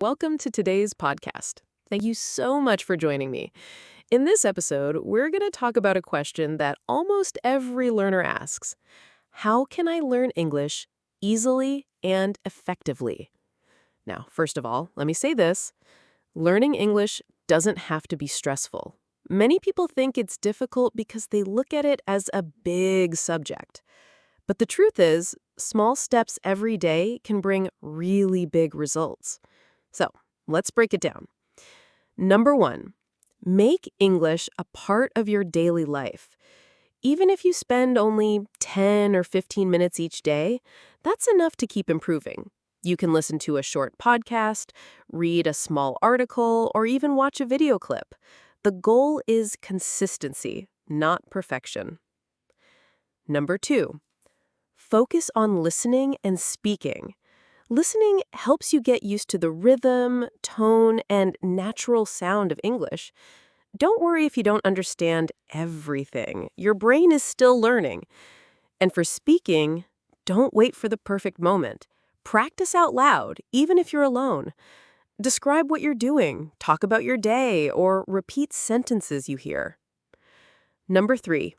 Welcome to today's podcast. Thank you so much for joining me. In this episode, we're going to talk about a question that almost every learner asks. How can I learn English easily and effectively? Now, first of all, let me say this. Learning English doesn't have to be stressful. Many people think it's difficult because they look at it as a big subject. But the truth is, small steps every day can bring really big results. So, let's break it down. Number 1, make English a part of your daily life. Even if you spend only 10 or 15 minutes each day, that's enough to keep improving. You can listen to a short podcast, read a small article, or even watch a video clip. The goal is consistency, not perfection. Number 2, focus on listening and speaking. Listening helps you get used to the rhythm, tone, and natural sound of English. Don't worry if you don't understand everything. Your brain is still learning. And for speaking, don't wait for the perfect moment. Practice out loud, even if you're alone. Describe what you're doing, talk about your day, or repeat sentences you hear. Number 3,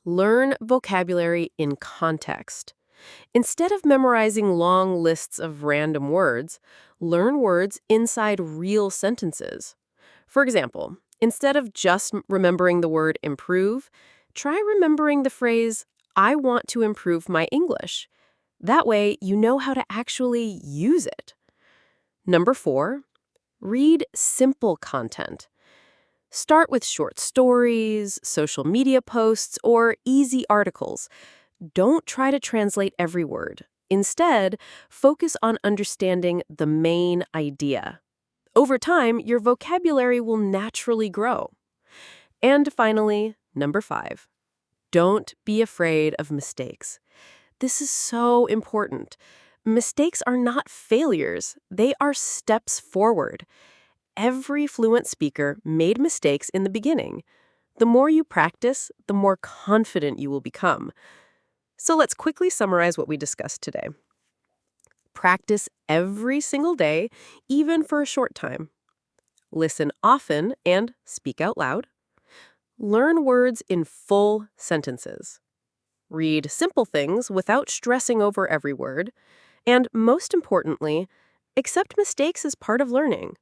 learn vocabulary in context. Instead of memorizing long lists of random words, learn words inside real sentences. For example, instead of just remembering the word improve, try remembering the phrase, I want to improve my English. That way, you know how to actually use it. Number 4, read simple content. Start with short stories, social media posts, or easy articles. Don't try to translate every word. Instead, focus on understanding the main idea. Over time, your vocabulary will naturally grow. And finally, number 5, don't be afraid of mistakes. This is so important. Mistakes are not failures. They are steps forward. Every fluent speaker made mistakes in the beginning. The more you practice, the more confident you will become. So let's quickly summarize what we discussed today. Practice every single day, even for a short time. Listen often and speak out loud. Learn words in full sentences. Read simple things without stressing over every word. And most importantly, accept mistakes as part of learning.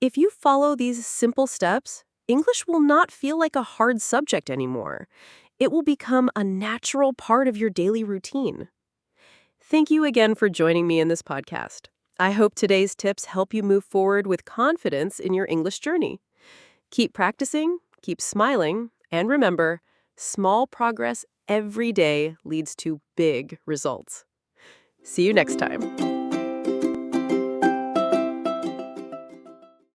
If you follow these simple steps, English will not feel like a hard subject anymore. It will become a natural part of your daily routine. Thank you again for joining me in this podcast. I hope today's tips help you move forward with confidence in your English journey. Keep practicing, keep smiling, and remember, small progress every day leads to big results. See you next time.